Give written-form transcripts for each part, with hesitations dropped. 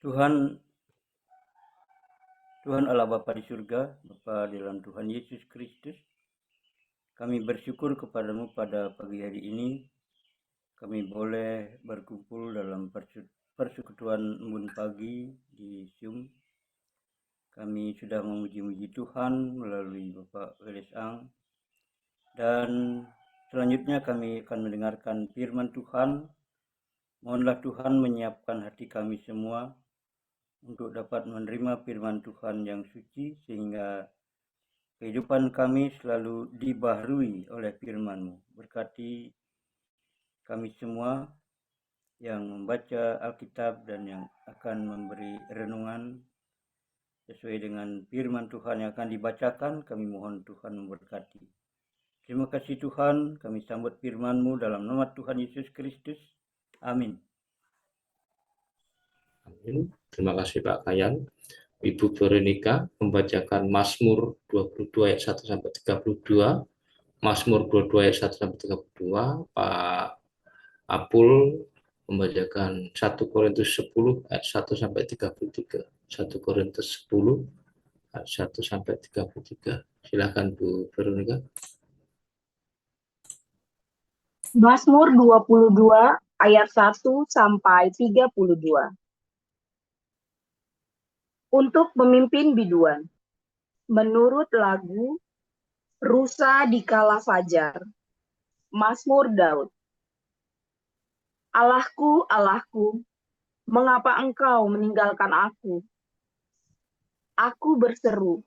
Tuhan Allah Bapa di surga, Bapa dalam Tuhan Yesus Kristus, kami bersyukur kepadamu pada pagi hari ini. Kami boleh berkumpul dalam persekutuan embun pagi di Zoom. Kami sudah memuji-muji Tuhan melalui Bapak Weles Ang. Dan selanjutnya kami akan mendengarkan firman Tuhan. Mohonlah Tuhan menyiapkan hati kami semua untuk dapat menerima firman Tuhan yang suci, sehingga kehidupan kami selalu dibaharui oleh firman-Mu. Berkati kami semua yang membaca Alkitab dan yang akan memberi renungan sesuai dengan firman Tuhan yang akan dibacakan. Kami mohon Tuhan memberkati. Terima kasih Tuhan, kami sambut firman-Mu dalam nama Tuhan Yesus Kristus. Amin. Amin. Terima kasih Pak Kayan. Ibu Veronica membacakan Mazmur 22 ayat 1 sampai 32, Mazmur 22 ayat 1 sampai 32. Pak Apul membacakan 1 Korintus 10 ayat 1 sampai 33. 1 Korintus 10 ayat 1 sampai 33. Silakan Bu Veronica. Mazmur 22 ayat 1 sampai 32. Untuk pemimpin biduan, menurut lagu Rusa di Kala Fajar, Mazmur Daud. Allahku, Allahku, mengapa engkau meninggalkan aku? Aku berseru,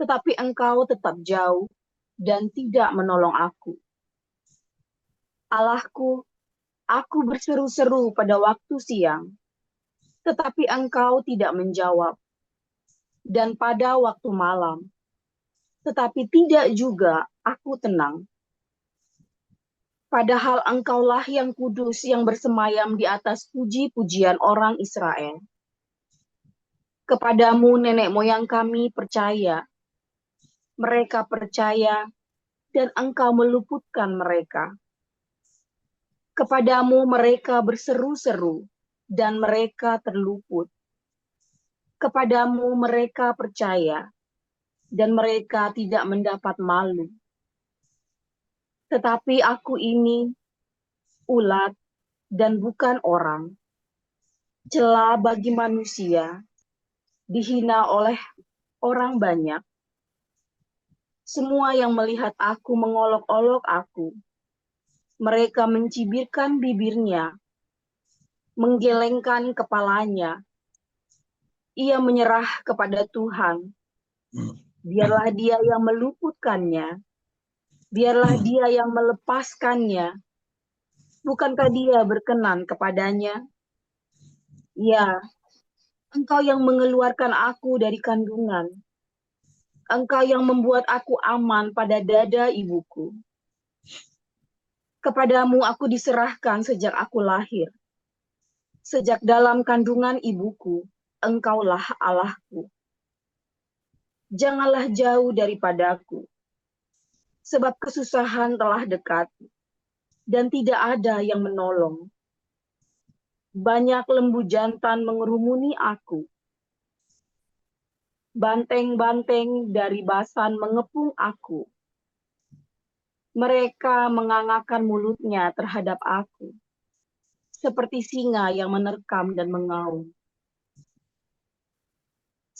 tetapi engkau tetap jauh dan tidak menolong aku. Allahku, aku berseru-seru pada waktu siang, tetapi engkau tidak menjawab. Dan pada waktu malam, tetapi tidak juga aku tenang. Padahal engkaulah yang kudus yang bersemayam di atas puji-pujian orang Israel. Kepadamu nenek moyang kami percaya. Mereka percaya dan engkau meluputkan mereka. Kepadamu mereka berseru-seru dan mereka terluput. Kepadamu mereka percaya dan mereka tidak mendapat malu. Tetapi aku ini ulat dan bukan orang, celah bagi manusia, dihina oleh orang banyak. Semua yang melihat aku mengolok-olok aku. Mereka mencibirkan bibirnya, menggelengkan kepalanya. Ia menyerah kepada Tuhan. Biarlah dia yang meluputkannya. Biarlah dia yang melepaskannya. Bukankah dia berkenan kepadanya? Ya, engkau yang mengeluarkan aku dari kandungan. Engkau yang membuat aku aman pada dada ibuku. Kepadamu aku diserahkan sejak aku lahir. Sejak dalam kandungan ibuku, engkaulah Allahku. Janganlah jauh daripadaku, sebab kesusahan telah dekat, dan tidak ada yang menolong. Banyak lembu jantan mengerumuni aku. Banteng-banteng dari Basan mengepung aku. Mereka mengangakkan mulutnya terhadap aku, seperti singa yang menerkam dan mengaum.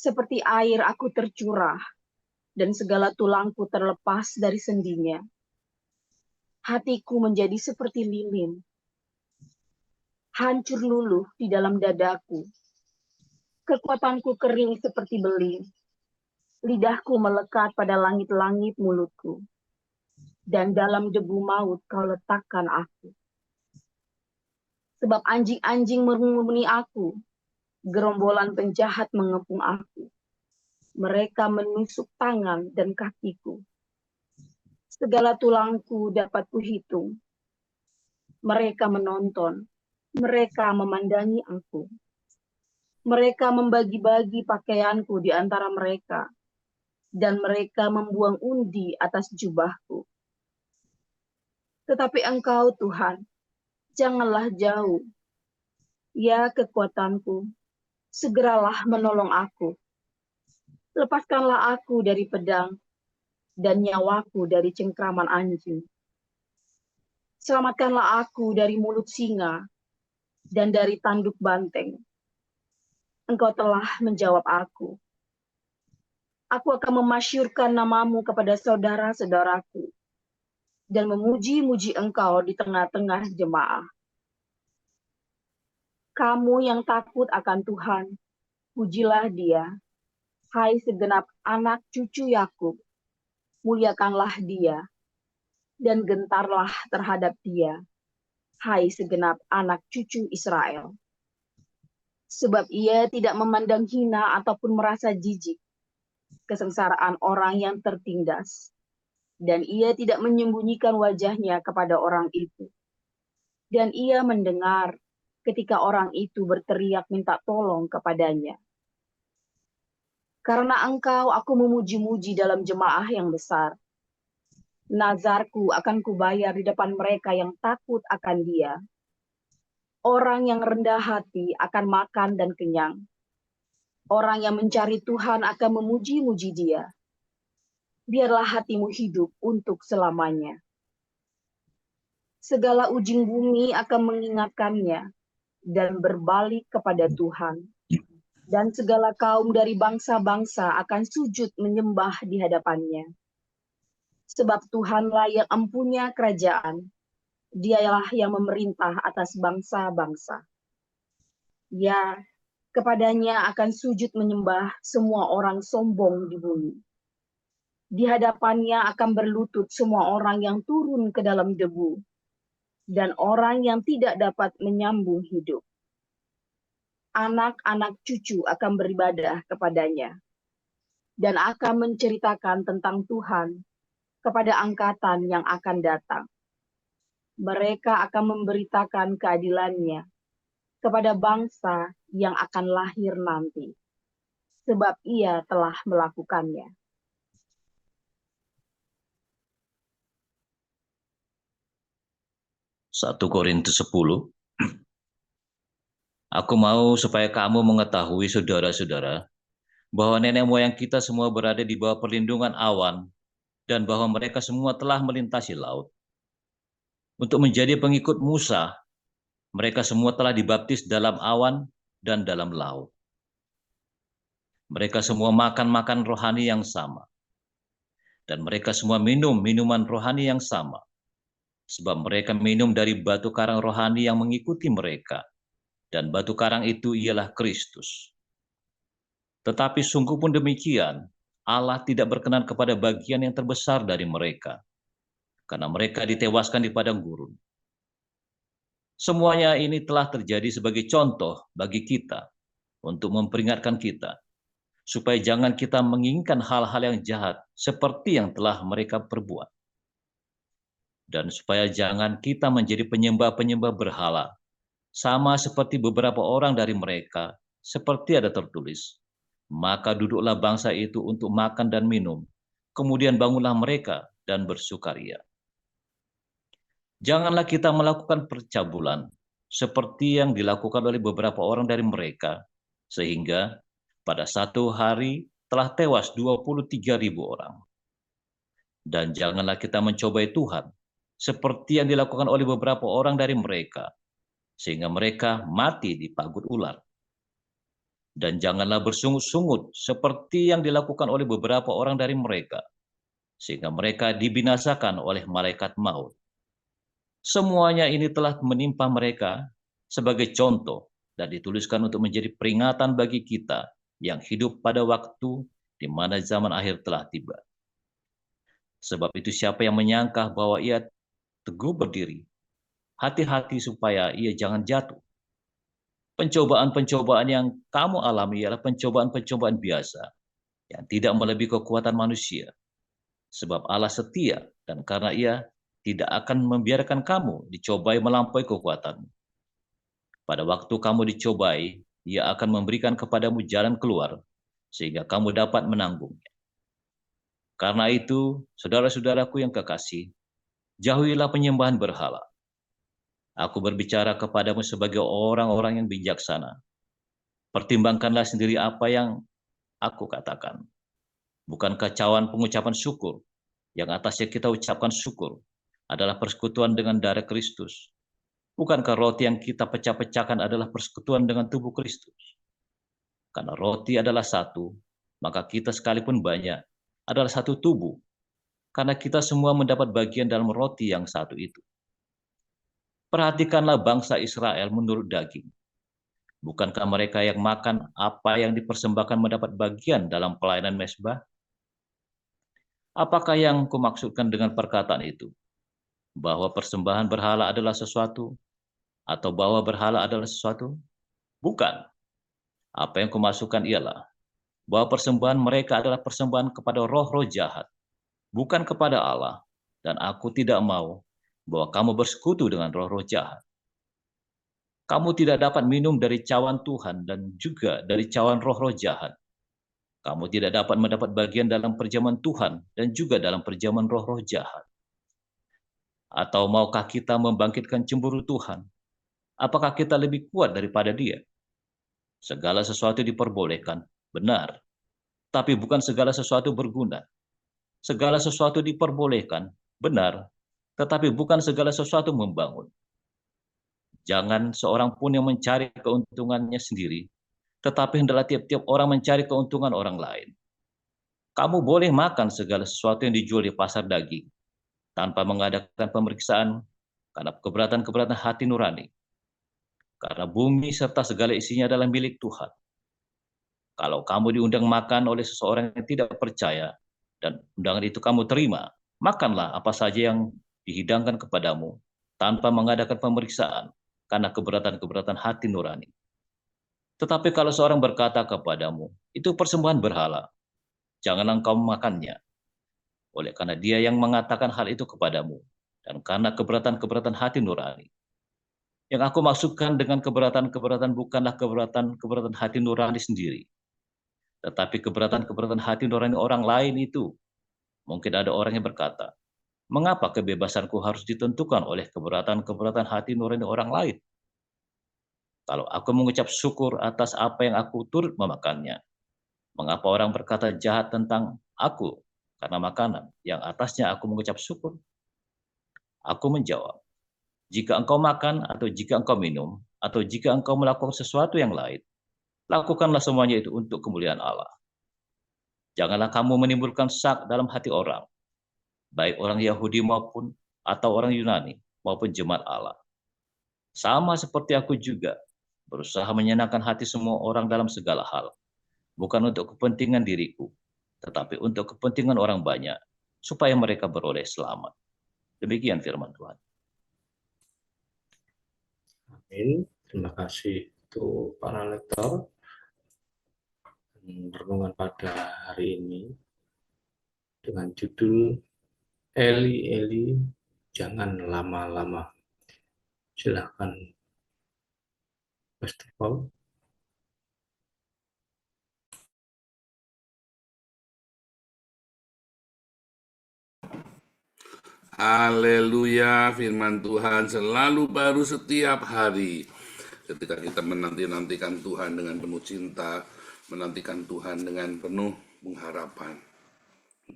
Seperti air aku tercurah, dan segala tulangku terlepas dari sendinya. Hatiku menjadi seperti lilin, hancur luluh di dalam dadaku. Kekuatanku kering seperti beling, lidahku melekat pada langit-langit mulutku. Dan dalam debu maut kau letakkan aku. Sebab anjing-anjing mengumuni aku, gerombolan penjahat mengepung aku. Mereka menusuk tangan dan kakiku. Segala tulangku dapat kuhitung. Mereka menonton, mereka memandangi aku. Mereka membagi-bagi pakaianku di antara mereka, dan mereka membuang undi atas jubahku. Tetapi engkau, Tuhan, janganlah jauh. Ya kekuatanku, segeralah menolong aku. Lepaskanlah aku dari pedang dan nyawaku dari cengkraman anjing. Selamatkanlah aku dari mulut singa dan dari tanduk banteng. Engkau telah menjawab aku. Aku akan memasyurkan namamu kepada saudara-saudaraku dan memuji-muji engkau di tengah-tengah jemaah. Kamu yang takut akan Tuhan, pujilah Dia. Hai segenap anak cucu Yakub, muliakanlah Dia dan gentarlah terhadap Dia. Hai segenap anak cucu Israel. Sebab Ia tidak memandang hina ataupun merasa jijik kesengsaraan orang yang tertindas, dan Ia tidak menyembunyikan wajahnya kepada orang itu. Dan Ia mendengar ketika orang itu berteriak minta tolong kepadanya. Karena engkau, aku memuji-muji dalam jemaah yang besar. Nazarku akan kubayar di depan mereka yang takut akan Dia. Orang yang rendah hati akan makan dan kenyang. Orang yang mencari Tuhan akan memuji-muji Dia. Biarlah hatimu hidup untuk selamanya. Segala ujung bumi akan mengingatkannya dan berbalik kepada Tuhan. Dan segala kaum dari bangsa-bangsa akan sujud menyembah di hadapannya. Sebab Tuhanlah yang empunya kerajaan. Dialah yang memerintah atas bangsa-bangsa. Ya, kepadanya akan sujud menyembah semua orang sombong di bumi. Di hadapannya akan berlutut semua orang yang turun ke dalam debu, dan orang yang tidak dapat menyambung hidup. Anak-anak cucu akan beribadah kepadanya, dan akan menceritakan tentang Tuhan kepada angkatan yang akan datang. Mereka akan memberitakan keadilannya kepada bangsa yang akan lahir nanti, sebab Ia telah melakukannya. Satu Korintus 10. Aku mau supaya kamu mengetahui, saudara-saudara, bahwa nenek moyang kita semua berada di bawah perlindungan awan dan bahwa mereka semua telah melintasi laut. Untuk menjadi pengikut Musa, mereka semua telah dibaptis dalam awan dan dalam laut. Mereka semua makan rohani yang sama. Dan mereka semua minum minuman rohani yang sama. Sebab mereka minum dari batu karang rohani yang mengikuti mereka. Dan batu karang itu ialah Kristus. Tetapi sungguh pun demikian, Allah tidak berkenan kepada bagian yang terbesar dari mereka, karena mereka ditewaskan di padang gurun. Semuanya ini telah terjadi sebagai contoh bagi kita, untuk memperingatkan kita, supaya jangan kita menginginkan hal-hal yang jahat seperti yang telah mereka perbuat. Dan supaya jangan kita menjadi penyembah-penyembah berhala, sama seperti beberapa orang dari mereka, seperti ada tertulis, maka duduklah bangsa itu untuk makan dan minum, kemudian bangunlah mereka dan bersukaria. Janganlah kita melakukan percabulan, seperti yang dilakukan oleh beberapa orang dari mereka, sehingga pada satu hari telah tewas 23.000 orang. Dan janganlah kita mencobai Tuhan, seperti yang dilakukan oleh beberapa orang dari mereka, sehingga mereka mati di pagut ular. Dan janganlah bersungut-sungut seperti yang dilakukan oleh beberapa orang dari mereka, sehingga mereka dibinasakan oleh malaikat maut. Semuanya ini telah menimpa mereka sebagai contoh dan dituliskan untuk menjadi peringatan bagi kita yang hidup pada waktu di mana zaman akhir telah tiba. Sebab itu siapa yang menyangka bahwa ia teguh berdiri, hati-hati supaya ia jangan jatuh. Pencobaan-pencobaan yang kamu alami ialah pencobaan-pencobaan biasa yang tidak melebihi kekuatan manusia. Sebab Allah setia dan karena Ia tidak akan membiarkan kamu dicobai melampaui kekuatanmu. Pada waktu kamu dicobai, Ia akan memberikan kepadamu jalan keluar sehingga kamu dapat menanggungnya. Karena itu, saudara-saudaraku yang kekasih, jauhilah penyembahan berhala. Aku berbicara kepadamu sebagai orang-orang yang bijaksana. Pertimbangkanlah sendiri apa yang aku katakan. Bukankah cawan pengucapan syukur yang atasnya kita ucapkan syukur adalah persekutuan dengan darah Kristus? Bukankah roti yang kita pecah-pecahkan adalah persekutuan dengan tubuh Kristus? Karena roti adalah satu, maka kita sekalipun banyak adalah satu tubuh, karena kita semua mendapat bagian dalam roti yang satu itu. Perhatikanlah bangsa Israel menurut daging. Bukankah mereka yang makan apa yang dipersembahkan mendapat bagian dalam pelayanan mezbah? Apakah yang kumaksudkan dengan perkataan itu? Bahwa persembahan berhala adalah sesuatu? Atau bahwa berhala adalah sesuatu? Bukan. Apa yang kumaksudkan ialah bahwa persembahan mereka adalah persembahan kepada roh-roh jahat, bukan kepada Allah. Dan aku tidak mau bahwa kamu bersekutu dengan roh-roh jahat. Kamu tidak dapat minum dari cawan Tuhan dan juga dari cawan roh-roh jahat. Kamu tidak dapat mendapat bagian dalam perjamuan Tuhan dan juga dalam perjamuan roh-roh jahat. Atau maukah kita membangkitkan cemburu Tuhan? Apakah kita lebih kuat daripada Dia? Segala sesuatu diperbolehkan, benar. Tapi bukan segala sesuatu berguna. Segala sesuatu diperbolehkan, benar. Tetapi bukan segala sesuatu membangun. Jangan seorang pun yang mencari keuntungannya sendiri, tetapi hendaklah tiap-tiap orang mencari keuntungan orang lain. Kamu boleh makan segala sesuatu yang dijual di pasar daging, tanpa mengadakan pemeriksaan, karena keberatan-keberatan hati nurani. Karena bumi serta segala isinya adalah milik Tuhan. Kalau kamu diundang makan oleh seseorang yang tidak percaya, dan undangan itu kamu terima, makanlah apa saja yang dihidangkan kepadamu, tanpa mengadakan pemeriksaan, karena keberatan-keberatan hati nurani. Tetapi kalau seorang berkata kepadamu, itu persembahan berhala, janganlah engkau memakannya. Oleh karena dia yang mengatakan hal itu kepadamu, dan karena keberatan-keberatan hati nurani. Yang aku maksudkan dengan keberatan-keberatan bukanlah keberatan-keberatan hati nurani sendiri, tetapi keberatan-keberatan hati nurani orang lain itu. Mungkin ada orang yang berkata, mengapa kebebasanku harus ditentukan oleh keberatan-keberatan hati nurani orang lain? Kalau aku mengucap syukur atas apa yang aku turut memakannya, mengapa orang berkata jahat tentang aku karena makanan yang atasnya aku mengucap syukur? Aku menjawab, jika engkau makan atau jika engkau minum, atau jika engkau melakukan sesuatu yang lain, lakukanlah semuanya itu untuk kemuliaan Allah. Janganlah kamu menimbulkan sak dalam hati orang, baik orang Yahudi maupun atau orang Yunani maupun jemaat Allah. Sama seperti aku juga berusaha menyenangkan hati semua orang dalam segala hal, bukan untuk kepentingan diriku, tetapi untuk kepentingan orang banyak, supaya mereka beroleh selamat. Demikian firman Tuhan. Amin. Terima kasih untuk para lektor. Renungan pada hari ini dengan judul Eli, Eli, jangan lama-lama. Silakan, Pastor Paul. Haleluya, firman Tuhan selalu baru setiap hari. Ketika kita menanti-nantikan Tuhan dengan penuh cinta, menantikan Tuhan dengan penuh pengharapan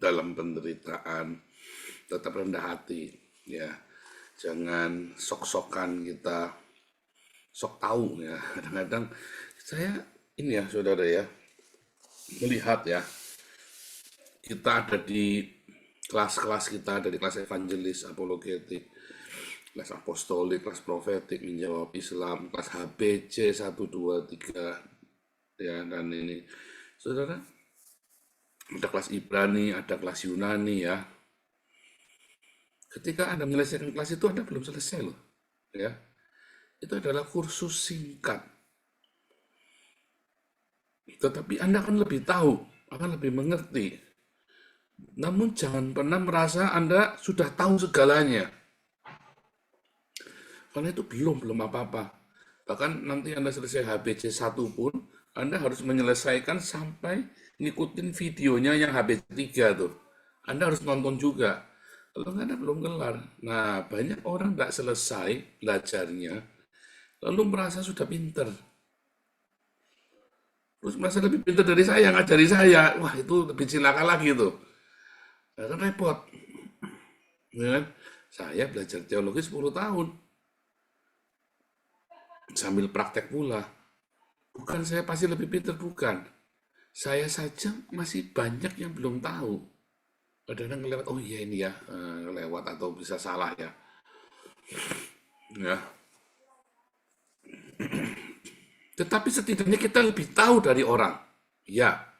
dalam penderitaan, tetap rendah hati, ya. Jangan sok-sokan kita sok tahu, ya. Kadang-kadang saya ini ya, saudara ya, melihat ya, kita ada di kelas-kelas kita, dari kelas evangelis, apologetik, kelas apostolik, kelas profetik, menjawab Islam, kelas HBC 1, 2, 3, ya, dan ini, saudara, ada kelas Ibrani, ada kelas Yunani, ya. Ketika Anda menyelesaikan kelas itu, Anda belum selesai loh, ya. Itu adalah kursus singkat. Tetapi Anda akan lebih tahu, akan lebih mengerti. Namun jangan pernah merasa Anda sudah tahu segalanya. Karena itu belum apa-apa. Bahkan nanti Anda selesai HBC 1 pun, Anda harus menyelesaikan sampai ngikutin videonya yang HBC 3 tuh. Anda harus nonton juga. Kalau Anda belum kelar. Nah, banyak orang tidak selesai belajarnya, lalu merasa sudah pinter. terus merasa lebih pintar dari saya, ngajari saya. Wah, itu lebih cilaka lagi tuh. Nah, kan repot. Ya kan? Saya belajar teologi 10 tahun. Sambil praktek pula. Bukan saya pasti lebih pintar, bukan. Saya saja masih banyak yang belum tahu. Kadang-kadang ngelewat, oh iya ini ya, lewat atau bisa salah ya. Ya. Tetapi setidaknya kita lebih tahu dari orang. Ya,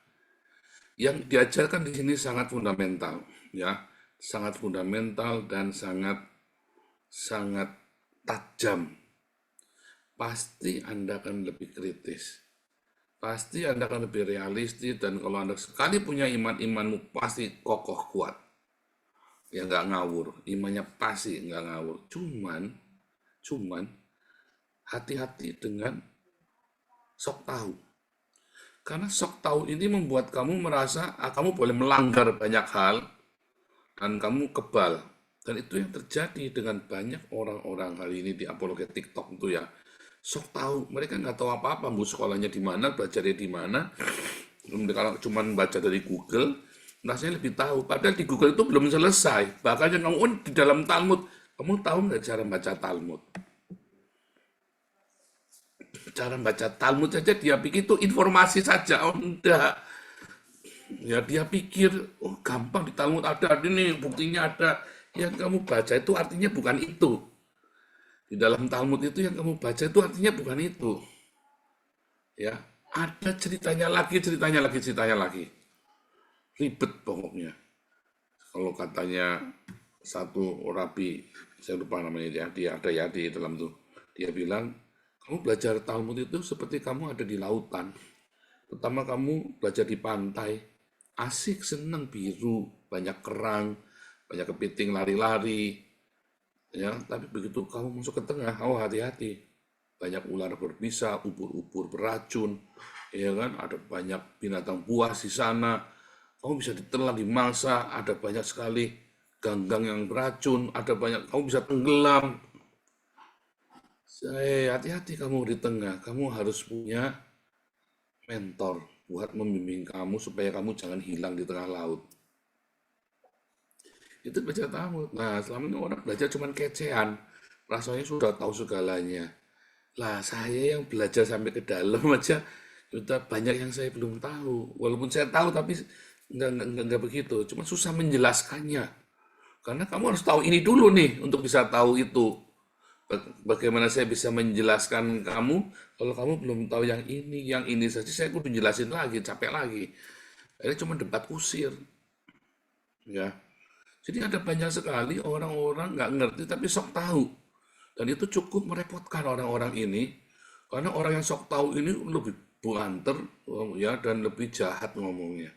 yang diajarkan di sini sangat fundamental, ya, sangat fundamental dan sangat tajam. Pasti Anda akan lebih kritis. Pasti Anda akan lebih realistis, dan kalau Anda sekali punya iman, imanmu pasti kokoh kuat. Ya nggak ngawur, imannya pasti nggak ngawur. Cuman hati-hati dengan sok tahu. Karena sok tahu ini membuat kamu merasa kamu boleh melanggar banyak hal dan kamu kebal. Dan itu yang terjadi dengan banyak orang-orang hari ini di apologet TikTok itu ya. Sok tahu, mereka nggak tahu apa-apa, mau sekolahnya di mana, belajarnya di mana. Kalau cuma baca dari Google, rasanya lebih tahu. Padahal di Google itu belum selesai. Bahkan yang kamu di dalam Talmud, kamu tahu nggak cara baca Talmud? Cara baca Talmud saja dia pikir itu informasi saja. Oh enggak. Ya dia pikir, oh gampang di Talmud ada ini, buktinya ada. Yang kamu baca itu artinya bukan itu. Di dalam Talmud itu yang kamu baca itu artinya bukan itu. Ya, ada ceritanya lagi. Ribet pokoknya. Kalau katanya satu rabi, saya lupa namanya dia ada ya di dalam tuh. Dia bilang, kamu belajar Talmud itu seperti kamu ada di lautan. Pertama kamu belajar di pantai, asik, senang, biru, banyak kerang, banyak kepiting lari-lari. Ya, tapi begitu kamu masuk ke tengah, oh hati-hati. Banyak ular berbisa, ubur-ubur beracun, ya kan? Ada banyak binatang buas di sana. Kamu bisa ditelan, dimangsa, ada banyak sekali ganggang yang beracun, ada banyak, kamu bisa tenggelam. Hati-hati kamu di tengah, kamu harus punya mentor buat membimbing kamu supaya kamu jangan hilang di tengah laut. Itu baca Talmud. Nah, selama ini orang belajar cuman kecean, rasanya sudah tahu segalanya. Lah, saya yang belajar sampai ke dalam aja, sudah banyak yang saya belum tahu. Walaupun saya tahu, tapi nggak begitu. Cuma susah menjelaskannya. Karena kamu harus tahu ini dulu nih, untuk bisa tahu itu. Bagaimana saya bisa menjelaskan kamu kalau kamu belum tahu yang ini saja saya kudu jelasin lagi, capek lagi. Ini cuma debat kusir. Ya. Jadi ada banyak sekali orang-orang nggak ngerti tapi sok tahu. Dan itu cukup merepotkan orang-orang ini. Karena orang yang sok tahu ini lebih banter ya, dan lebih jahat ngomongnya.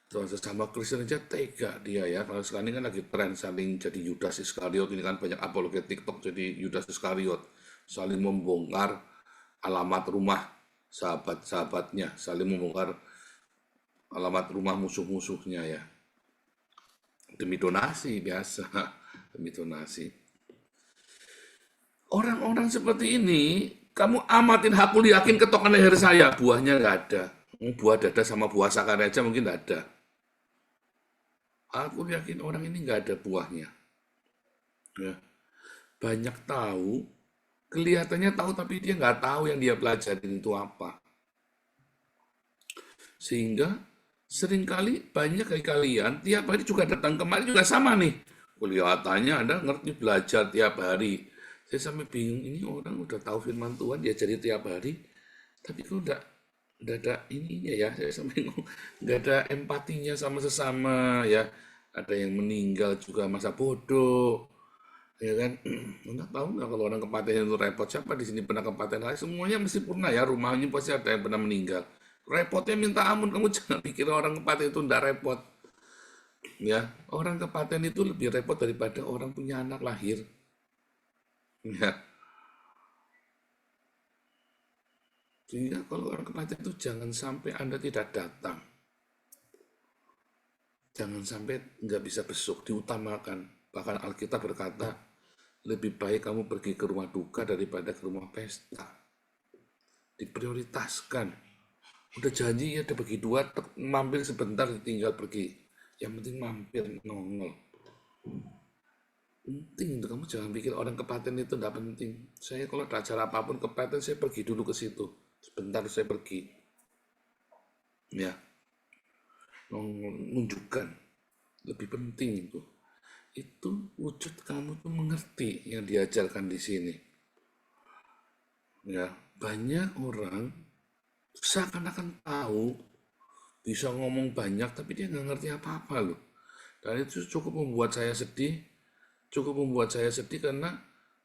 Sesama Kristen aja tega dia ya. Kalau sekarang ini kan lagi tren saling jadi Yudas Iskariot. Ini kan banyak apologet TikTok jadi Yudas Iskariot. Saling membongkar alamat rumah sahabat-sahabatnya. Saling membongkar alamat rumah musuh-musuhnya ya. Demi donasi biasa. Demi donasi. Orang-orang seperti ini, kamu amatin, hakul yakin ketokan leher saya. Buahnya nggak ada. Buah dada sama buah sakar aja mungkin nggak ada. Aku yakin orang ini nggak ada buahnya. Ya. Banyak tahu, kelihatannya tahu tapi dia nggak tahu yang dia pelajarin itu apa. Sehingga seringkali banyak dari kalian tiap hari juga datang kemari juga sama nih. Kelihatannya Anda ngerti belajar tiap hari. Saya sampai bingung, ini orang udah tahu firman Tuhan dia jadi tiap hari, tapi kok udah ada ininya ya, saya sampai nggak ada empatinya sama sesama ya. Ada yang meninggal juga masa bodoh, ya kan? Anda tahu nggak kalau orang kepaten itu repot? Siapa di sini pernah kepaten? Semuanya mesti pernah ya, rumahnya pasti ada yang pernah meninggal. Repotnya minta ampun, kamu jangan pikir orang kepaten itu nggak repot. Ya, orang kepaten itu lebih repot daripada orang punya anak lahir. Ya. Sehingga kalau orang kematian itu jangan sampai Anda tidak datang. Jangan sampai nggak bisa besuk, diutamakan. Bahkan Alkitab berkata, lebih baik kamu pergi ke rumah duka daripada ke rumah pesta. Diprioritaskan. Udah janji ya, udah bagi dua, mampir sebentar, tinggal pergi. Yang penting mampir, nongol. Penting itu, kamu jangan pikir orang kepaten itu enggak penting. Saya kalau ada acara apapun kepaten, saya pergi dulu ke situ. Sebentar saya pergi. Ya, menunjukkan. Lebih penting itu. Itu wujud kamu tuh mengerti yang diajarkan di sini. Ya, banyak orang seakan-akan tahu, bisa ngomong banyak, tapi dia nggak ngerti apa-apa loh. Dan itu cukup membuat saya sedih, karena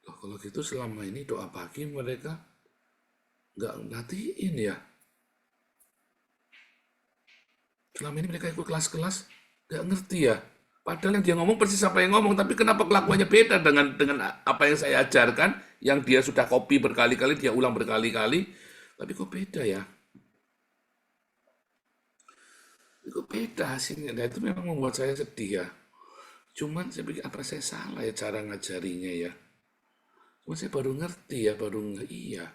loh, kalau gitu selama ini doa pagi mereka nggak ngatiin ya. Selama ini mereka ikut kelas-kelas, nggak ngerti ya. Padahal yang dia ngomong persis apa yang ngomong, tapi kenapa kelakuannya beda dengan apa yang saya ajarkan, yang dia sudah copy berkali-kali, dia ulang berkali-kali, tapi kok beda ya? Kok beda hasilnya? Nah, itu memang membuat saya sedih ya. Cuman saya pikir, apa saya salah ya cara ngajarinya ya? Cuman saya baru ngerti ya, iya.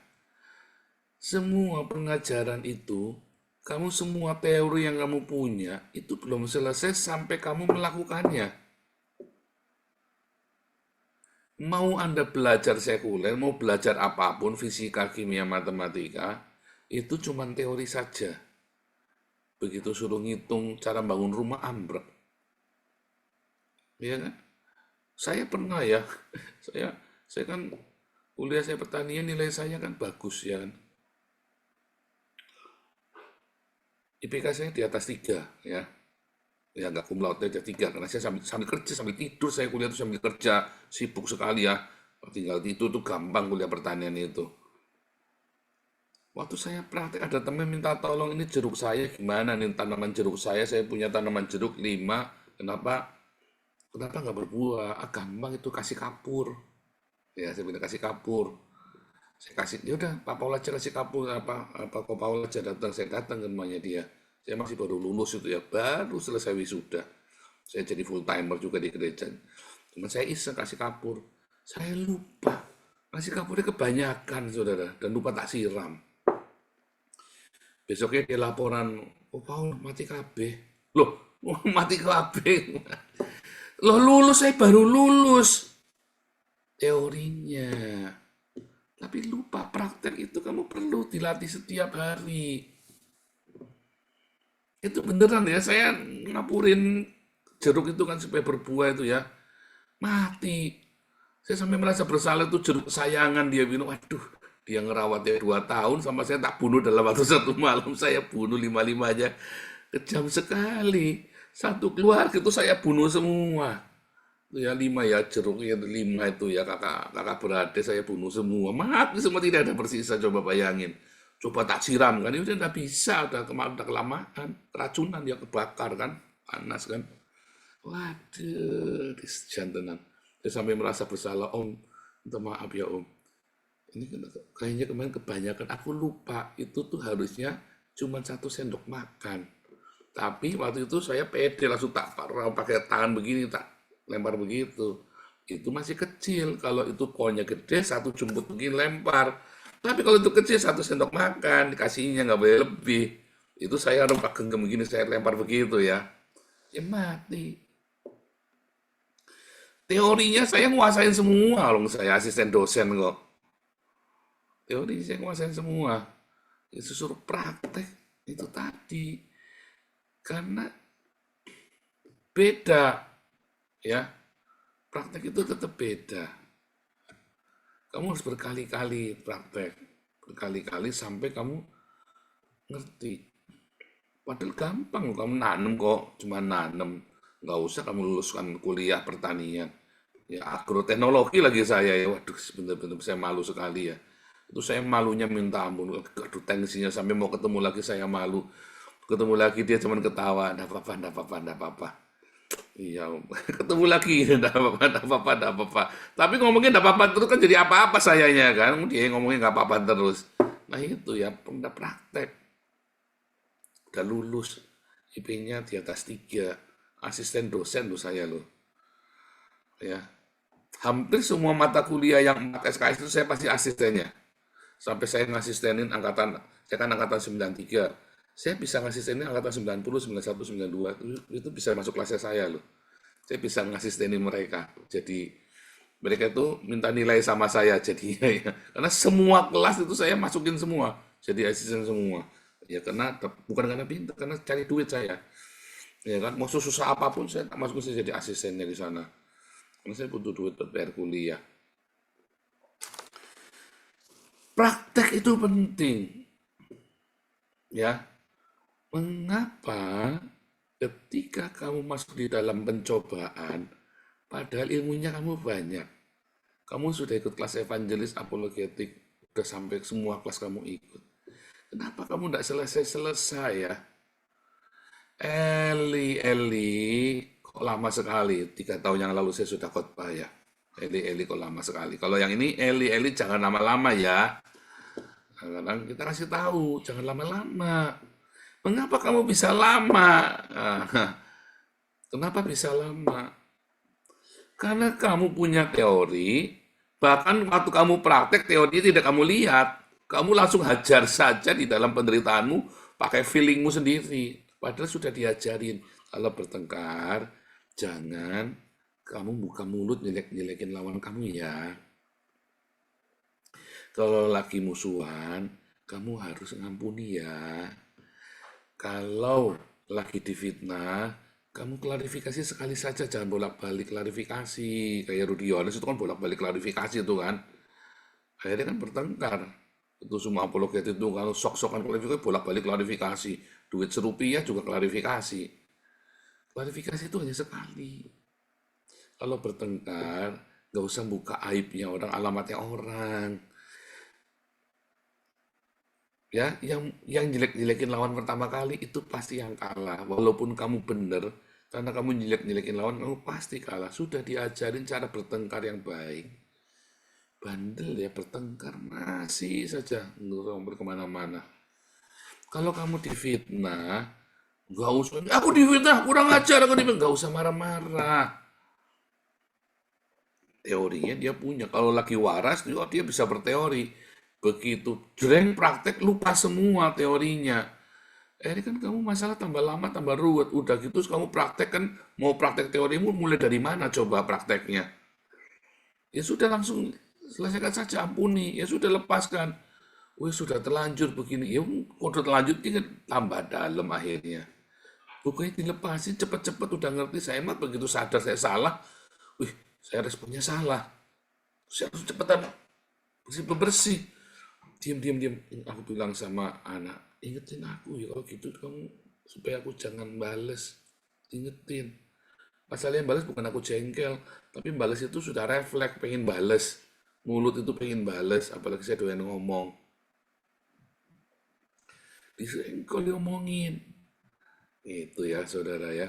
Semua pengajaran itu, kamu semua teori yang kamu punya, itu belum selesai sampai kamu melakukannya. Mau Anda belajar sekuler, mau belajar apapun, fisika, kimia, matematika, itu cuma teori saja. Begitu suruh ngitung cara bangun rumah, ambruk. Iya kan? Saya pernah ya, saya kan kuliah saya pertanian, nilai saya kan bagus ya kan. IPK saya di atas 3 ya. Ya nggak cum laude aja 3, karena saya sambil kerja, sambil tidur, saya kuliah itu sambil kerja, sibuk sekali ya. Tinggal tidur tuh gampang kuliah pertanian itu. Waktu saya praktek ada teman minta tolong, ini jeruk saya gimana nih, tanaman jeruk saya punya tanaman jeruk 5, kenapa nggak berbuah? Gampang itu, kasih kapur. Ya saya minta kasih kapur. Saya kasih, ya udah Pak Paul aja kasih kapur, Pak Paul aja datang, saya datang ke rumahnya dia. Saya masih baru lulus itu ya, baru selesai wisuda. Saya jadi full timer juga di gereja. Cuma saya iseng kasih kapur. Saya lupa, kasih kapurnya kebanyakan saudara, dan lupa tak siram. Besoknya dia laporan, oh Paul mati kabeh. Loh, mati kabeh. Loh lulus, saya baru lulus. Teorinya. Tapi lupa praktek itu kamu perlu dilatih setiap hari. Itu beneran ya, saya ngapurin jeruk itu kan supaya berbuah itu ya. Mati. Saya sampai merasa bersalah, itu jeruk kesayangan dia bilang, waduh, dia ngerawatnya 2 tahun sama saya tak bunuh dalam waktu 1 malam, saya bunuh 5-5-nya. Kejam sekali. Satu keluarga itu saya bunuh semua. Itu ya 5 ya, jeruknya 5 itu ya, kakak beradik saya bunuh semua. Mati semua, tidak ada bersisa, coba bayangin. Coba tak siram kan, itu udah bisa, udah kelamaan, keracunan dia kebakar kan, panas kan. Waduh, disjantenan. Saya sampai merasa bersalah, Om, minta maaf ya Om. Ini kayaknya kemarin kebanyakan, aku lupa, itu tuh harusnya cuma 1 sendok makan. Tapi waktu itu saya pede, langsung tak pakai tangan begini, tak lempar begitu. Itu masih kecil, kalau itu pohonnya gede, 1 jumput begini lempar. Tapi kalau itu kecil, 1 sendok makan, dikasihnya nggak boleh lebih. Itu saya rompak genggam begini, saya lempar begitu ya. Ya mati. Teorinya saya nguasain semua loh, saya asisten dosen kok. Teori saya nguasain semua. Itu suruh praktek, itu tadi. Karena beda. Ya, praktek itu tetap beda. Kamu harus berkali-kali praktek, berkali-kali sampai kamu ngerti. Padahal gampang, kamu nanam kok, cuma nanam. Nggak usah kamu luluskan kuliah pertanian. Ya, agroteknologi lagi saya ya, waduh bener-bener saya malu sekali ya. Itu saya malunya minta ampun, aduh tensinya sampai mau ketemu lagi saya malu. Ketemu lagi dia cuma ketawa, enggak apa-apa, enggak apa-apa, enggak apa-apa. Iya, ketemu lagi, enggak apa-apa, enggak apa-apa, enggak apa-apa. Tapi ngomongnya enggak apa-apa terus kan jadi apa-apa sayanya kan. Dia ngomongnya enggak apa-apa terus. Nah itu ya, udah praktek. Udah lulus, IP-nya di atas 3. Asisten dosen loh saya loh. Ya, hampir semua mata kuliah yang 4 SKS itu saya pasti asistennya. Sampai saya ngasistenin angkatan, saya kan angkatan 93. Saya bisa ngasisteni angkatan 90, 91, 92, itu bisa masuk kelasnya saya loh. Saya bisa ngasisteni mereka. Jadi mereka itu minta nilai sama saya jadinya ya. Karena semua kelas itu saya masukin semua. Jadi asisten semua. Ya karena bukan karena pintar, karena cari duit saya. Ya kan, mau susah apapun saya tak masukin saya jadi asistennya di sana. Karena saya butuh duit buat bayar kuliah. Praktek itu penting. Ya. Mengapa ketika kamu masuk di dalam pencobaan, padahal ilmunya kamu banyak, kamu sudah ikut kelas evangelis, apologetik, udah sampai semua kelas kamu ikut. Kenapa kamu tidak selesai-selesai ya? Eli, kok lama sekali? 3 tahun yang lalu saya sudah khotbah ya. Eli, kok lama sekali? Kalau yang ini, Eli, jangan lama-lama ya. Kadang kita kasih tahu, jangan lama-lama. Mengapa kamu bisa lama? Kenapa bisa lama? Karena kamu punya teori, bahkan waktu kamu praktek teori tidak kamu lihat. Kamu langsung hajar saja di dalam penderitaanmu pakai feelingmu sendiri. Padahal sudah diajarin. Kalau bertengkar, jangan kamu buka mulut nyelekin lawan kamu ya. Kalau lagi musuhan, kamu harus ngampuni ya. Kalau lagi difitnah, kamu klarifikasi sekali saja, jangan bolak-balik klarifikasi. Kayak Rudi Yohanes itu kan bolak-balik klarifikasi itu kan. Akhirnya kan bertengkar. Itu semua apologet itu kalau sok-sokan klarifikasi, bolak-balik klarifikasi. Duit serupiah juga klarifikasi. Klarifikasi itu hanya sekali. Kalau bertengkar, gak usah buka aibnya orang, alamatnya orang. Ya, yang jelek-jelekin lawan pertama kali itu pasti yang kalah. Walaupun kamu benar, karena kamu jelek-jelekin lawan, kamu pasti kalah. Sudah diajarin cara bertengkar yang baik. Bandel ya bertengkar masih saja ngomong kemana-mana. Kalau kamu difitnah, gak usah, aku difitnah, kurang ajar, aku difitnah, gak usah marah-marah. Teorinya dia punya. Kalau lagi waras, dia bisa berteori. Begitu jreng praktek lupa semua teorinya. Ini kan kamu masalah tambah lama tambah ruwet. Udah gitu kamu praktek kan mau praktek teorimu mulai dari mana coba prakteknya? Ya sudah langsung selesaikan saja, ampuni. Ya sudah lepaskan. Wih sudah terlanjur begini. Ya udah terlanjur ini tambah dalam akhirnya. Pokoknya dilepasin cepet-cepet udah ngerti. Saya mah begitu sadar saya salah. Wih saya responnya salah. Saya harus cepetan bersih. Diam. Aku bilang sama anak, ingetin aku ya kalau gitu kamu supaya aku jangan bales. Ingetin. Masalahnya bales bukan aku jengkel, tapi bales itu sudah refleks pengen bales. Mulut itu pengen bales, apalagi saya doyan ngomong. Disengkol diomongin. Itu ya saudara ya.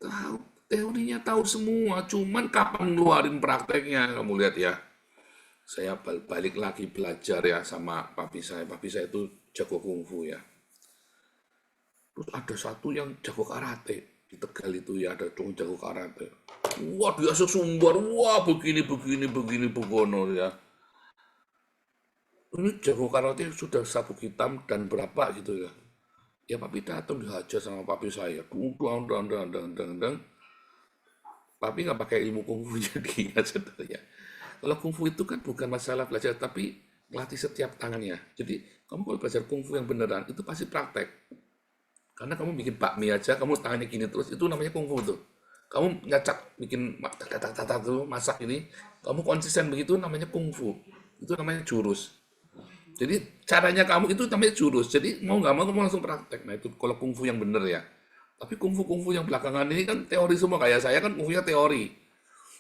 Tahu teorinya tahu semua, cuman kapan ngeluarin prakteknya kamu lihat ya. Saya balik lagi belajar ya sama papi saya. Papi saya itu jago kungfu ya. Terus ada satu yang jago karate. Di Tegal itu ya ada cowok jago karate. Wah dia sesumbar. Wah begini begono ya. Ini jago karate sudah sabuk hitam dan berapa gitu ya. Ya papi datang dihajar sama papi saya. Dang. Papi nggak pakai ilmu kungfu jadi ya saudara ya. Kalau kungfu itu kan bukan masalah belajar, tapi melatih setiap tangannya. Jadi, kamu kalau belajar kungfu yang beneran, itu pasti praktek. Karena kamu bikin bakmi aja, kamu tangannya gini terus, itu namanya kungfu tuh. Kamu nyacak, bikin tata tuh, masak ini, kamu konsisten begitu, namanya kungfu. Itu namanya jurus. Jadi, caranya kamu itu namanya jurus. Jadi, mau nggak mau, kamu langsung praktek. Nah, itu kalau kungfu yang bener ya. Tapi kungfu-kungfu yang belakangan ini kan teori semua. Kayak saya kan kungfunya teori.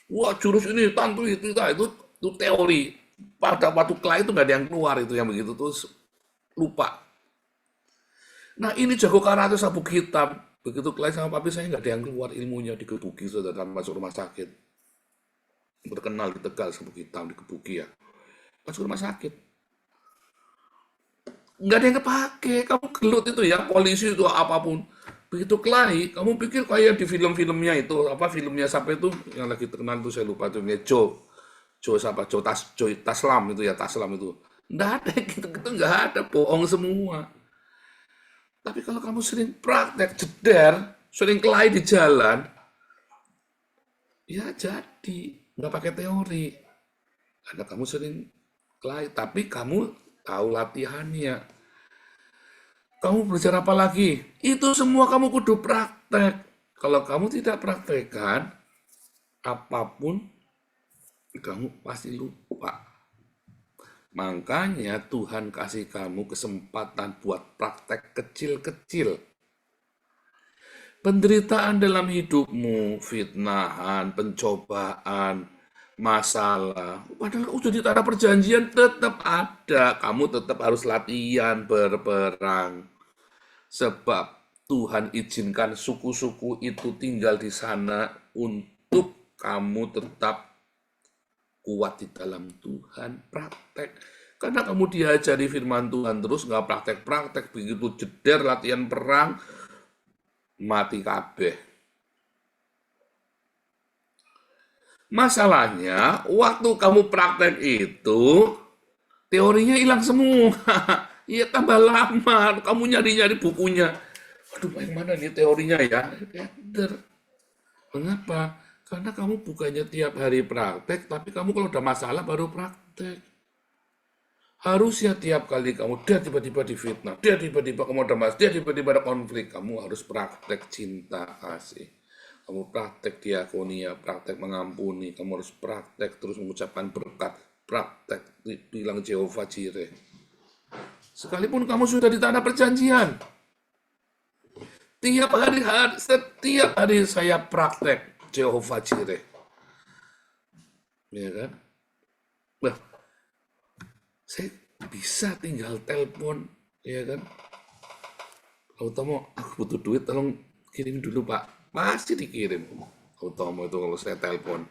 Wah jurus ini tantu itu teori. Pada waktu kelai itu nggak ada yang keluar itu yang begitu terus lupa. Nah ini jago karate sabuk hitam. Begitu kelai sama papi saya nggak ada yang keluar ilmunya digebuki saudara masuk rumah sakit. Berkenal di Tegal sabuk hitam digebuki ya. Masuk rumah sakit. Nggak ada yang kepake. Kamu gelut itu ya polisi itu apapun. Begitu kelahi, kamu pikir kayak di film-filmnya itu, apa filmnya sampai itu yang lagi terkenal itu saya lupa tuh, Joe Taslam itu ya, Taslam itu. Nggak ada gitu nggak ada, bohong semua. Tapi kalau kamu sering praktek, jeder, sering kelahi di jalan, ya jadi, nggak pakai teori. Karena kamu sering kelahi, tapi kamu tahu latihannya. Kamu belajar apa lagi? Itu semua kamu kudu praktek. Kalau kamu tidak praktekkan, apapun, kamu pasti lupa. Makanya Tuhan kasih kamu kesempatan buat praktek kecil-kecil. Penderitaan dalam hidupmu, fitnahan, pencobaan, masalah. Padahal udah di tanah perjanjian tetap ada. Kamu tetap harus latihan berperang. Sebab Tuhan izinkan suku-suku itu tinggal di sana untuk kamu tetap kuat di dalam Tuhan. Praktek. Karena kamu diajari firman Tuhan terus nggak praktek-praktek, begitu jeder latihan perang, mati kabeh. Masalahnya, waktu kamu praktek itu, teorinya hilang semua. Iya, tambah lama. Kamu nyari-nyari bukunya. Waduh, yang mana nih teorinya ya? Mengapa? Karena kamu bukannya tiap hari praktek, tapi kamu kalau udah masalah baru praktek. Harusnya tiap kali kamu, dia tiba-tiba difitnah, dia tiba-tiba kamu ada masalah, dia tiba-tiba ada konflik, kamu harus praktek cinta kasih. Kamu praktek diakonia, praktek mengampuni, kamu harus praktek terus mengucapkan berkat, praktek bilang Jehovah Jireh. Sekalipun kamu sudah di tanah perjanjian, setiap hari saya praktek Jehovah Jireh. Ya kan? Nah, saya bisa tinggal telepon, ya kan? Utomo, aku butuh duit, tolong kirim dulu Pak. Pasti dikirim. Utomo itu kalau saya telepon.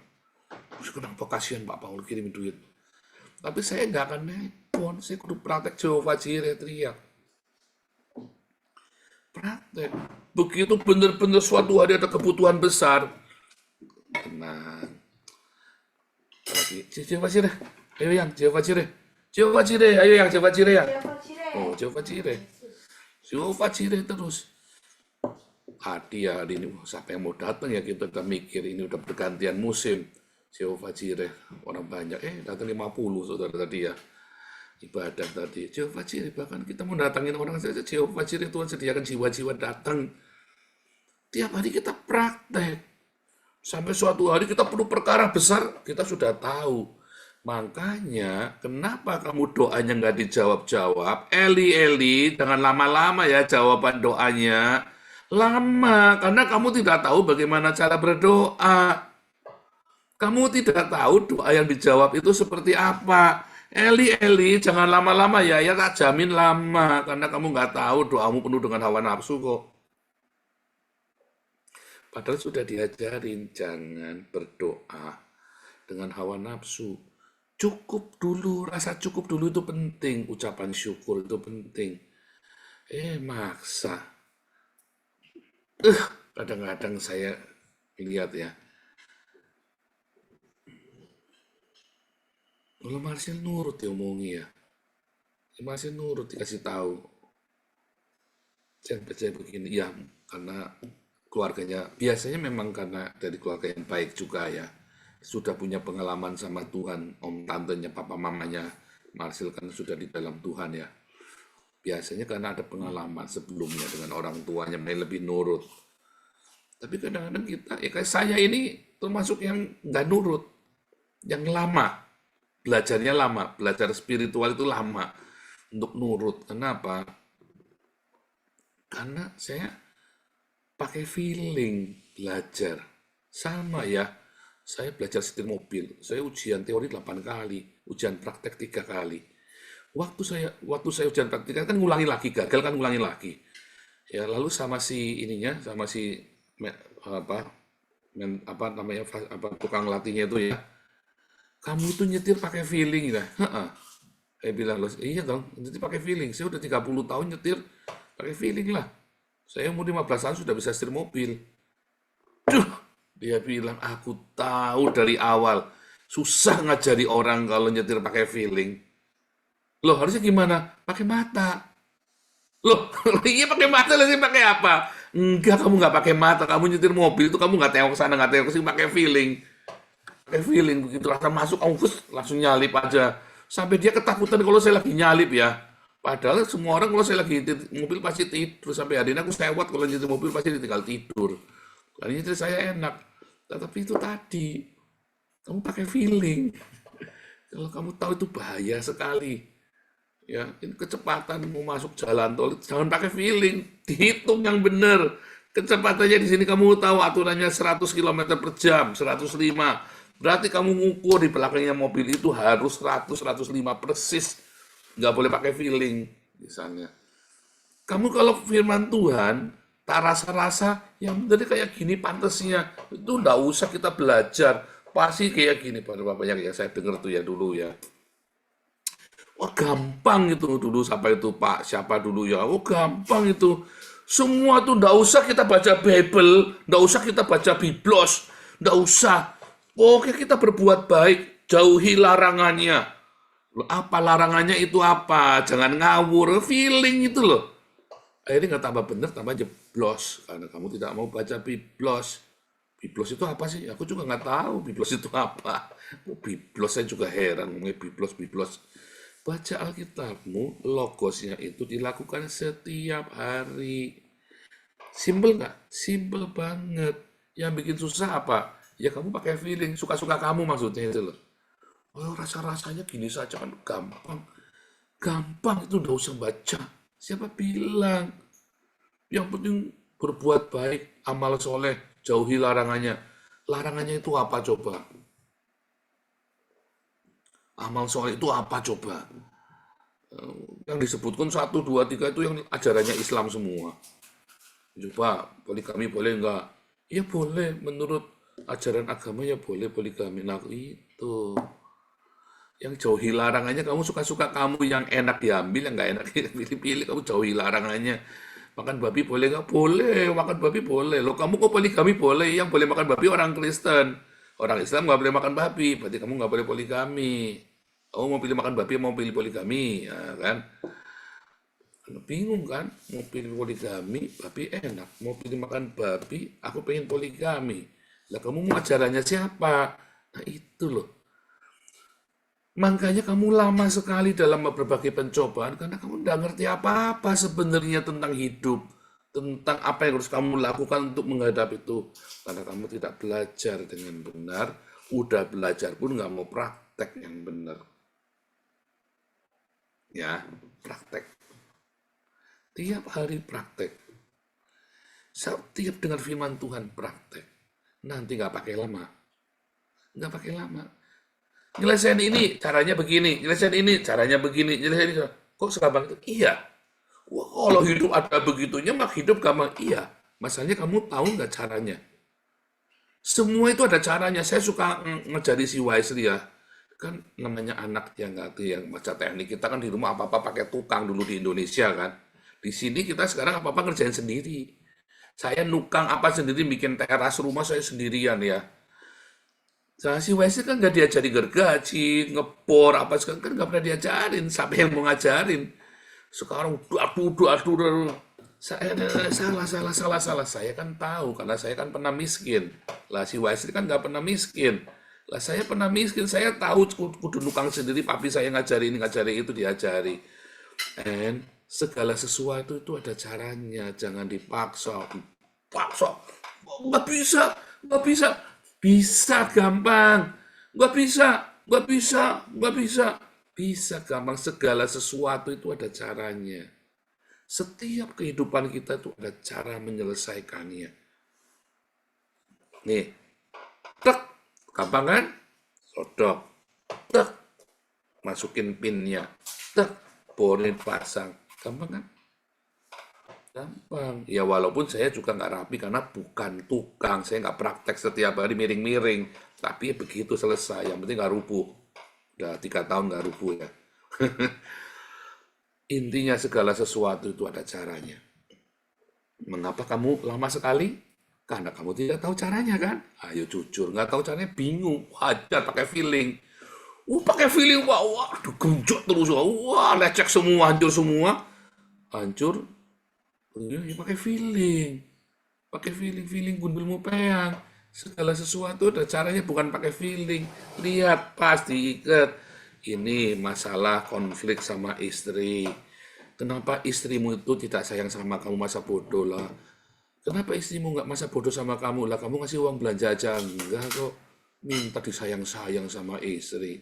Kenapa kasihan Pak Paul kirim duit? Tapi saya nggak akan nelpon, saya kudu praktek Jehovah Jireh teriak. Praktek. Begitu benar-benar suatu hari ada kebutuhan besar. Tenang. Jehovah Jireh. Ayo yang Jehovah Jireh. Jehovah Jireh, ayo yang Jehovah Jireh yang. Oh, Jehovah Jireh. Jehovah Jireh terus. Hari ini siapa yang mau datang ya, kita udah mikir ini udah pergantian musim. Jehovah Jireh, orang banyak, datang 50 saudara tadi ya. Ibadah tadi, Jehovah Jireh, bahkan kita mau datangin orang saja, Jehovah Jireh, Tuhan sediakan jiwa-jiwa datang. Tiap hari kita praktek. Sampai suatu hari kita perlu perkara besar, kita sudah tahu. Makanya, kenapa kamu doanya nggak dijawab-jawab? Eli, Eli, jangan lama-lama ya jawaban doanya. Lama, karena kamu tidak tahu bagaimana cara berdoa. Kamu tidak tahu doa yang dijawab itu seperti apa. Eli, Eli, jangan lama-lama ya, ya tak jamin lama. Karena kamu nggak tahu doamu penuh dengan hawa nafsu kok. Padahal sudah diajarin, jangan berdoa dengan hawa nafsu. Cukup dulu, rasa cukup dulu itu penting. Ucapan syukur itu penting. Maksa. Kadang-kadang saya lihat ya. Kalau Marcel nurut diomongi ya. Marcel nurut dikasih tahu. Jangan percaya begini. Ya, karena keluarganya, biasanya memang karena dari keluarga yang baik juga ya. Sudah punya pengalaman sama Tuhan. Om tantenya, papa mamanya Marcel kan sudah di dalam Tuhan ya. Biasanya karena ada pengalaman sebelumnya dengan orang tuanya, lebih nurut. Tapi kadang-kadang kita, kayak saya ini termasuk yang nggak nurut. Yang lama. Belajarnya lama, belajar spiritual itu lama untuk nurut. Kenapa? Karena saya pakai feeling belajar. Sama ya, saya belajar setir mobil. Saya ujian teori 8 kali, ujian praktek 3 kali. Waktu saya ujian praktek kan ngulangi lagi, gagal kan ngulangi lagi. Ya lalu sama si tukang latihnya itu ya. Kamu itu nyetir pakai feeling ya? Saya bilang, iya dong, nyetir pakai feeling. Saya udah 30 tahun nyetir pakai feeling lah. Saya umur 15 tahun sudah bisa setir mobil. Dia bilang, aku tahu dari awal. Susah ngajari orang kalau nyetir pakai feeling. Loh, harusnya gimana? Pakai mata. Loh, iya pakai mata lagi pakai apa? Enggak, kamu nggak pakai mata. Kamu nyetir mobil itu kamu nggak tengok ke sana, nggak tengok ke sini, pakai feeling. Pakai feeling begitu rasa masuk, kamu langsung nyalip aja. Sampai dia ketakutan kalau saya lagi nyalip ya. Padahal semua orang kalau saya lagi nyetir mobil pasti tidur. Sampai hari ini aku sewot kalau nyetir mobil pasti tinggal tidur. Kalau nyetir saya enak. Tapi itu tadi, kamu pakai feeling. Kalau kamu tahu itu bahaya sekali. Ya, ini kecepatan mau masuk jalan tol, jangan pakai feeling, dihitung yang benar. Kecepatannya di sini kamu tahu aturannya 100 km per jam, 105. Berarti kamu ngukur di belakangnya mobil itu harus 100, 105 persis. Nggak boleh pakai feeling, misalnya. Kamu kalau firman Tuhan, tak rasa-rasa, yang benar kayak gini pantasnya. Itu nggak usah kita belajar. Pasti kayak gini, pada Bapak yang saya dengar tuh ya dulu ya. Wah gampang itu dulu sampai itu Pak siapa dulu ya. Oh gampang itu. Semua tuh ndak usah kita baca Bible, ndak usah kita baca Biblos, ndak usah. Oke kita berbuat baik, jauhi larangannya. Loh, apa larangannya itu apa? Jangan ngawur, feeling itu loh. Akhirnya nggak tambah bener, tambah jeblos karena kamu tidak mau baca Biblos. Biblos itu apa sih? Aku juga nggak tahu Biblos itu apa. Oh, Biblos saya juga heran ngomongnya Biblos. Baca Alkitabmu, logosnya itu dilakukan setiap hari. Simpel nggak? Simpel banget. Yang bikin susah apa? Ya kamu pakai feeling, suka-suka kamu maksudnya itu loh. Oh rasa-rasanya gini saja kan gampang. Gampang itu udah usah baca. Siapa bilang? Yang penting berbuat baik, amal soleh, jauhi larangannya. Larangannya itu apa coba? Amal soleh itu apa coba? Yang disebutkan 1, 2, 3 itu yang ajarannya Islam semua. Coba poligami boleh enggak? Ya boleh, menurut ajaran agama ya boleh poligami. Nah itu. Yang jauhi larangannya kamu suka-suka kamu, yang enak diambil, yang nggak enak pilih-pilih, kamu jauhi larangannya. Makan babi boleh nggak? Boleh, makan babi boleh. Loh kamu kok poligami boleh? Yang boleh makan babi orang Kristen. Orang Islam nggak boleh makan babi, berarti kamu nggak boleh poligami. Oh mau pilih makan babi, mau pilih poligami, ya kan? Bingung kan? Mau pilih poligami, babi enak. Mau pilih makan babi, aku pengen poligami. Lah kamu mau ajarannya siapa? Nah itu loh. Makanya kamu lama sekali dalam berbagai pencobaan karena kamu tidak ngerti apa-apa sebenarnya tentang hidup, tentang apa yang harus kamu lakukan untuk menghadapi itu. Karena kamu tidak belajar dengan benar, udah belajar pun nggak mau praktek yang benar. Ya, praktek. Tiap hari praktek. Setiap dengar firman Tuhan praktek. Nanti nggak pakai lama. Nggak pakai lama. Nyelesain ini, caranya begini. Nyelesain ini, caranya begini. Nyelesain ini. Kok segampang itu? Iya. Wah, kalau hidup ada begitunya, maka hidup gampang. Iya. Masalahnya kamu tahu nggak caranya? Semua itu ada caranya. Saya suka ngejari si Wisely ya. Kan namanya anak yang ngerti yang baca teknik. Kita kan di rumah apa-apa pakai tukang dulu di Indonesia kan. Di sini kita sekarang apa-apa ngerjain sendiri. Saya nukang apa sendiri, bikin teras rumah saya sendirian ya. Nah, si Wesley kan nggak diajari gergaji, ngepor, apa sekarang kan nggak pernah diajarin. Siapa yang mau ngajarin? Sekarang aduh. Salah. Saya kan tahu, karena saya kan pernah miskin. Lah si Wesley kan nggak pernah miskin. Lah saya pernah miskin, saya tahu kudu nukang sendiri, papi saya ngajari ini, ngajari itu, diajari. And segala sesuatu itu ada caranya, jangan dipaksa. Nggak bisa. Bisa gampang. Nggak bisa. Bisa gampang, segala sesuatu itu ada caranya. Setiap kehidupan kita itu ada cara menyelesaikannya. Nih, tek, gampang kan? Sodok, tek, masukin pinnya, tek, borin pasang, gampang kan? Gampang. Ya walaupun saya juga nggak rapi karena bukan tukang, saya nggak praktek setiap hari miring-miring, tapi begitu selesai, yang penting nggak rubuh. Udah 3 tahun nggak rubuh ya. Intinya segala sesuatu itu ada caranya. Mengapa kamu lama sekali? Karena kamu tidak tahu caranya kan? Ayo jujur, nggak tahu caranya bingung. Wajar pakai feeling. Pakai feeling, wah, genjot terus. Wah, lecek semua, hancur semua. hancur, ya pakai feeling. Pakai feeling gundulmu peang. Segala sesuatu ada caranya, bukan pakai feeling. Lihat, pas diikat. Ini masalah konflik sama istri. Kenapa istrimu itu tidak sayang sama kamu, masa bodoh lah. Kenapa istrimu nggak masa bodoh sama kamu lah? Kamu ngasih uang belanja aja enggak kok. Minta disayang-sayang sama istri.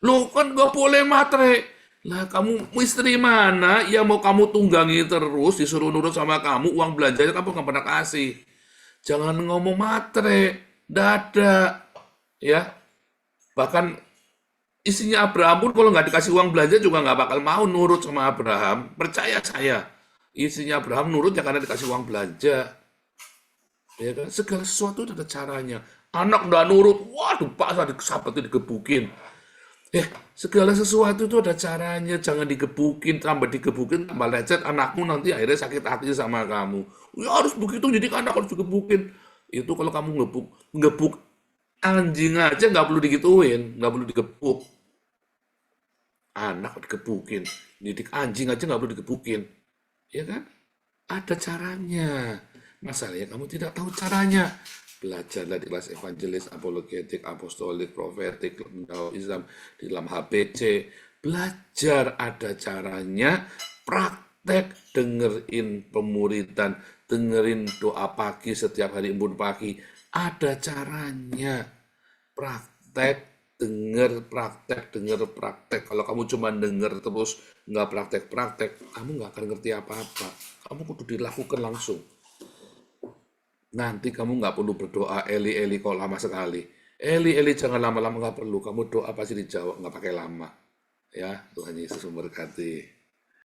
Loh kan gak boleh matre. Lah kamu istri mana yang mau kamu tunggangi terus, disuruh nurut sama kamu, uang belanjanya kamu nggak pernah kasih. Jangan ngomong matre, dada, ya. Bahkan istrinya Abraham pun kalau nggak dikasih uang belanja juga nggak bakal mau nurut sama Abraham. Percaya saya, istrinya Abraham nurut ya karena dikasih uang belanja. Ya kan, segala sesuatu ada caranya. Anak udah nurut, waduh paksa disabet digebukin. Segala sesuatu itu ada caranya, jangan digebukin, tambah digebukin, tambah lecet, anakmu nanti akhirnya sakit hati sama kamu. Ya harus begitu, jadi anak harus digebukin. Itu kalau kamu ngebuk anjing aja nggak perlu digituin, nggak perlu digebuk. Anak digebukin, didik anjing aja nggak perlu digebukin. Ya kan? Ada caranya. Masalahnya kamu tidak tahu caranya. Belajarlah di kelas evangelis, apologetik, apostolik, profetik, dakwah Islam, di dalam HPC. Belajar ada caranya, praktek, dengerin pemuridan, dengerin doa pagi setiap hari embun pagi. Ada caranya. Praktek, denger, praktek. Kalau kamu cuma denger terus, nggak praktek, kamu nggak akan ngerti apa-apa. Kamu kudu dilakukan langsung. Nanti kamu nggak perlu berdoa Eli kok lama sekali. Eli jangan lama-lama, nggak perlu. Kamu doa pasti dijawab, nggak pakai lama. Ya, Tuhan Yesus memberkati.